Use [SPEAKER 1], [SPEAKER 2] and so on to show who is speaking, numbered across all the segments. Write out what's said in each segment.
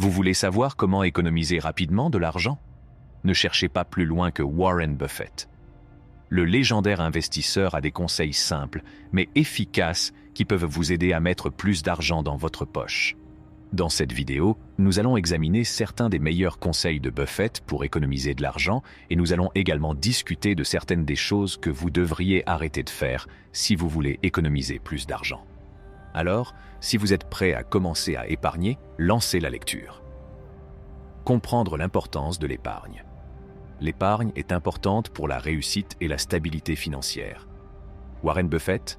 [SPEAKER 1] Vous voulez savoir comment économiser rapidement de l'argent? Ne cherchez pas plus loin que Warren Buffett. Le légendaire investisseur a des conseils simples, mais efficaces, qui peuvent vous aider à mettre plus d'argent dans votre poche. Dans cette vidéo, nous allons examiner certains des meilleurs conseils de Buffett pour économiser de l'argent et nous allons également discuter de certaines des choses que vous devriez arrêter de faire si vous voulez économiser plus d'argent. Alors, si vous êtes prêt à commencer à épargner, lancez la lecture. Comprendre l'importance de l'épargne. L'épargne est importante pour la réussite et la stabilité financière. Warren Buffett,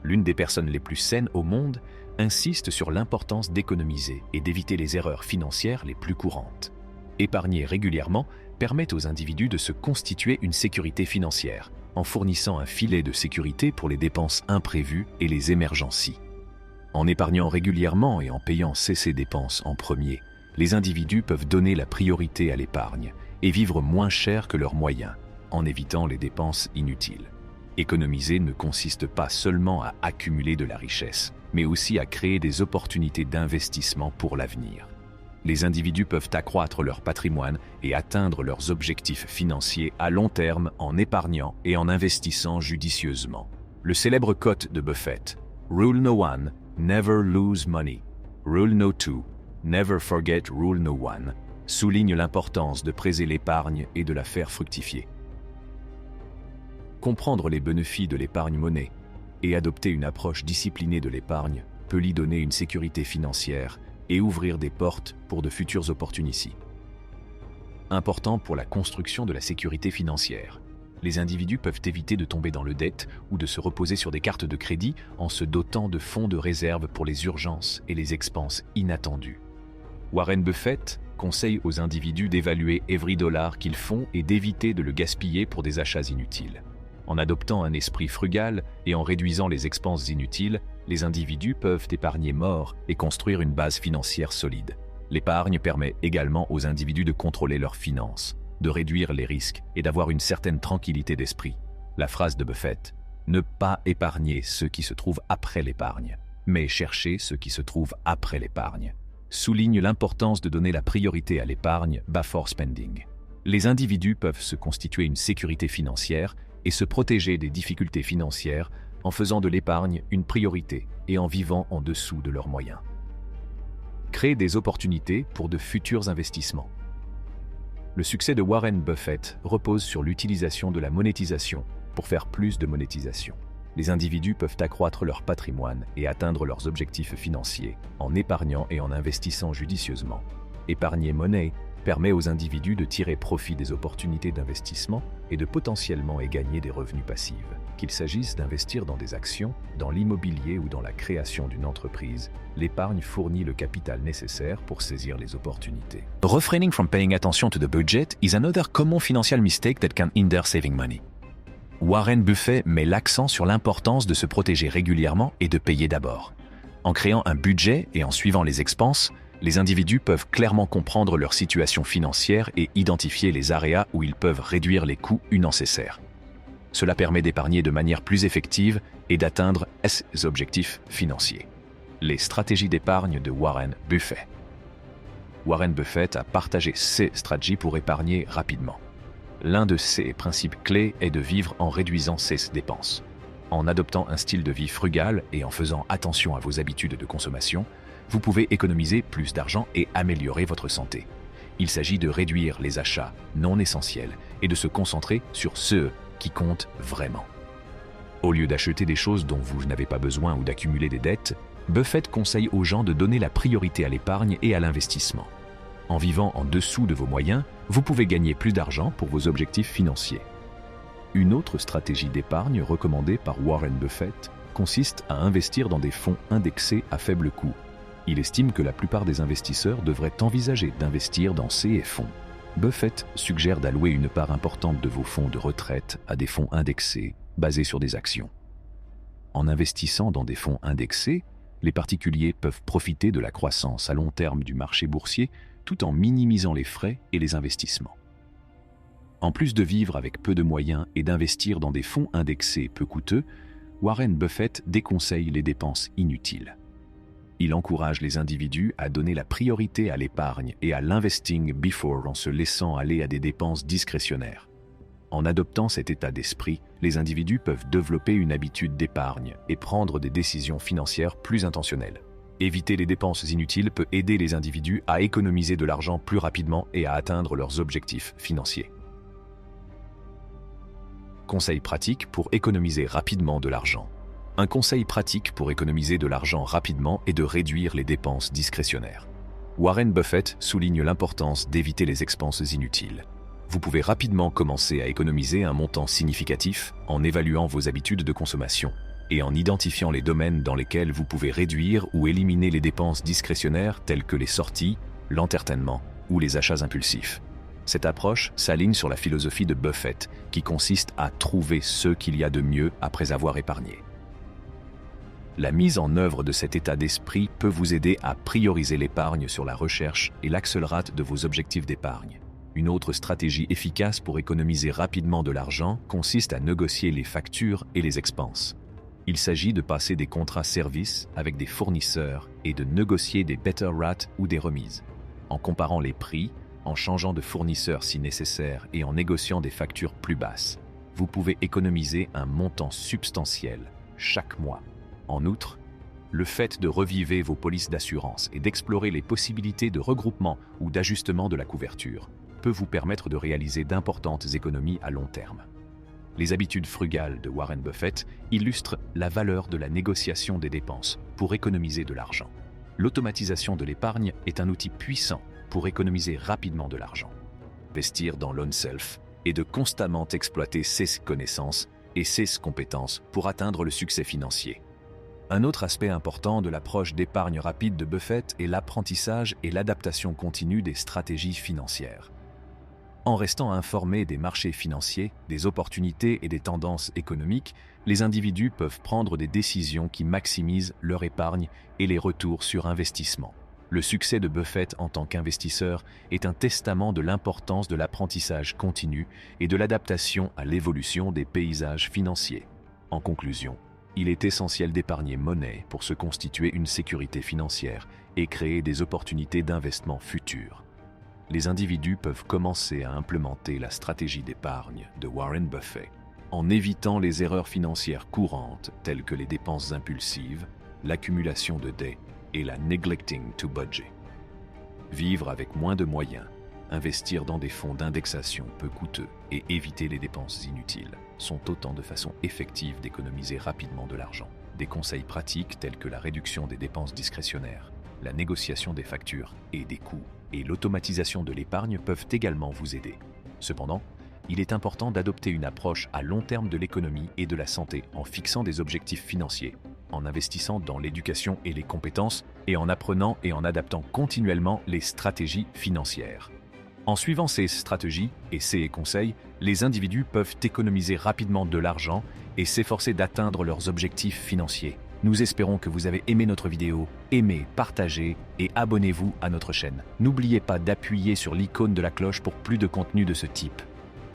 [SPEAKER 1] l'une des personnes les plus saines au monde, insiste sur l'importance d'économiser et d'éviter les erreurs financières les plus courantes. Épargner régulièrement permet aux individus de se constituer une sécurité financière, en fournissant un filet de sécurité pour les dépenses imprévues et les émergencies. En épargnant régulièrement et en payant ces dépenses en premier, les individus peuvent donner la priorité à l'épargne et vivre moins cher que leurs moyens, en évitant les dépenses inutiles. Économiser ne consiste pas seulement à accumuler de la richesse, mais aussi à créer des opportunités d'investissement pour l'avenir. Les individus peuvent accroître leur patrimoine et atteindre leurs objectifs financiers à long terme en épargnant et en investissant judicieusement. Le célèbre quote de Buffett, « Rule no one, never lose money. Rule no two, never forget rule no one », souligne l'importance de préser l'épargne et de la faire fructifier. Comprendre les bénéfices de l'épargne-monnaie et adopter une approche disciplinée de l'épargne peut lui donner une sécurité financière et ouvrir des portes pour de futures opportunités. Important pour la construction de la sécurité financière. Les individus peuvent éviter de tomber dans le dette ou de se reposer sur des cartes de crédit en se dotant de fonds de réserve pour les urgences et les expenses inattendues. Warren Buffett conseille aux individus d'évaluer every dollar qu'ils font et d'éviter de le gaspiller pour des achats inutiles. En adoptant un esprit frugal et en réduisant les expenses inutiles, les individus peuvent épargner mort et construire une base financière solide. L'épargne permet également aux individus de contrôler leurs finances, de réduire les risques et d'avoir une certaine tranquillité d'esprit. La phrase de Buffett, « Ne pas épargner ce qui se trouve après l'épargne, mais chercher ce qui se trouve après l'épargne », souligne l'importance de donner la priorité à l'épargne before spending. Les individus peuvent se constituer une sécurité financière et se protéger des difficultés financières en faisant de l'épargne une priorité et en vivant en dessous de leurs moyens. Créer des opportunités pour de futurs investissements. Le succès de Warren Buffett repose sur l'utilisation de la monétisation pour faire plus de monétisation. Les individus peuvent accroître leur patrimoine et atteindre leurs objectifs financiers en épargnant et en investissant judicieusement. Épargner monnaie permet aux individus de tirer profit des opportunités d'investissement et de potentiellement y gagner des revenus passifs. Qu'il s'agisse d'investir dans des actions, dans l'immobilier ou dans la création d'une entreprise, l'épargne fournit le capital nécessaire pour saisir les opportunités.
[SPEAKER 2] Refraining from paying attention to the budget is another common financial mistake that can hinder saving money. Warren Buffett met l'accent sur l'importance de se protéger régulièrement et de payer d'abord. En créant un budget et en suivant les expenses, les individus peuvent clairement comprendre leur situation financière et identifier les areas où ils peuvent réduire les coûts nécessaires. Cela permet d'épargner de manière plus effective et d'atteindre ses objectifs financiers. Les stratégies d'épargne de Warren Buffett. Warren Buffett a partagé ses stratégies pour épargner rapidement. L'un de ses principes clés est de vivre en réduisant ses dépenses. En adoptant un style de vie frugal et en faisant attention à vos habitudes de consommation, vous pouvez économiser plus d'argent et améliorer votre santé. Il s'agit de réduire les achats non essentiels et de se concentrer sur ceux qui comptent vraiment. Au lieu d'acheter des choses dont vous n'avez pas besoin ou d'accumuler des dettes, Buffett conseille aux gens de donner la priorité à l'épargne et à l'investissement. En vivant en dessous de vos moyens, vous pouvez gagner plus d'argent pour vos objectifs financiers. Une autre stratégie d'épargne recommandée par Warren Buffett consiste à investir dans des fonds indexés à faible coût. Il estime que la plupart des investisseurs devraient envisager d'investir dans ces fonds. Buffett suggère d'allouer une part importante de vos fonds de retraite à des fonds indexés basés sur des actions. En investissant dans des fonds indexés, les particuliers peuvent profiter de la croissance à long terme du marché boursier tout en minimisant les frais et les investissements. En plus de vivre avec peu de moyens et d'investir dans des fonds indexés peu coûteux, Warren Buffett déconseille les dépenses inutiles.
[SPEAKER 1] Il encourage les individus à donner la priorité à l'épargne et à l'investing before en se laissant aller à des dépenses discrétionnaires. En adoptant cet état d'esprit, les individus peuvent développer une habitude d'épargne et prendre des décisions financières plus intentionnelles. Éviter les dépenses inutiles peut aider les individus à économiser de l'argent plus rapidement et à atteindre leurs objectifs financiers. Conseils pratiques pour économiser rapidement de l'argent. Un conseil pratique pour économiser de l'argent rapidement est de réduire les dépenses discrétionnaires. Warren Buffett souligne l'importance d'éviter les expenses inutiles. Vous pouvez rapidement commencer à économiser un montant significatif en évaluant vos habitudes de consommation et en identifiant les domaines dans lesquels vous pouvez réduire ou éliminer les dépenses discrétionnaires telles que les sorties, l'entertainement ou les achats impulsifs. Cette approche s'aligne sur la philosophie de Buffett qui consiste à trouver ce qu'il y a de mieux après avoir épargné. La mise en œuvre de cet état d'esprit peut vous aider à prioriser l'épargne sur la recherche et l'accélérate de vos objectifs d'épargne. Une autre stratégie efficace pour économiser rapidement de l'argent consiste à négocier les factures et les expenses. Il s'agit de passer des contrats services avec des fournisseurs et de négocier des better rates ou des remises. En comparant les prix, en changeant de fournisseur si nécessaire et en négociant des factures plus basses, vous pouvez économiser un montant substantiel chaque mois. En outre, le fait de reviver vos polices d'assurance et d'explorer les possibilités de regroupement ou d'ajustement de la couverture peut vous permettre de réaliser d'importantes économies à long terme. Les habitudes frugales de Warren Buffett illustrent la valeur de la négociation des dépenses pour économiser de l'argent. L'automatisation de l'épargne est un outil puissant pour économiser rapidement de l'argent. Investir dans l'own-self est de constamment exploiter ses connaissances et ses compétences pour atteindre le succès financier. Un autre aspect important de l'approche d'épargne rapide de Buffett est l'apprentissage et l'adaptation continue des stratégies financières. En restant informés des marchés financiers, des opportunités et des tendances économiques, les individus peuvent prendre des décisions qui maximisent leur épargne et les retours sur investissement. Le succès de Buffett en tant qu'investisseur est un testament de l'importance de l'apprentissage continu et de l'adaptation à l'évolution des paysages financiers. En conclusion, il est essentiel d'épargner monnaie pour se constituer une sécurité financière et créer des opportunités d'investissement futures. Les individus peuvent commencer à implémenter la stratégie d'épargne de Warren Buffett en évitant les erreurs financières courantes telles que les dépenses impulsives, l'accumulation de dettes et la neglecting to budget. Vivre avec moins de moyens, investir dans des fonds d'indexation peu coûteux et éviter les dépenses inutiles sont autant de façons effectives d'économiser rapidement de l'argent. Des conseils pratiques tels que la réduction des dépenses discrétionnaires, la négociation des factures et des coûts et l'automatisation de l'épargne peuvent également vous aider. Cependant, il est important d'adopter une approche à long terme de l'économie et de la santé en fixant des objectifs financiers, en investissant dans l'éducation et les compétences et en apprenant et en adaptant continuellement les stratégies financières. En suivant ces stratégies et ces conseils, les individus peuvent économiser rapidement de l'argent et s'efforcer d'atteindre leurs objectifs financiers. Nous espérons que vous avez aimé notre vidéo. Aimez, partagez et abonnez-vous à notre chaîne. N'oubliez pas d'appuyer sur l'icône de la cloche pour plus de contenu de ce type.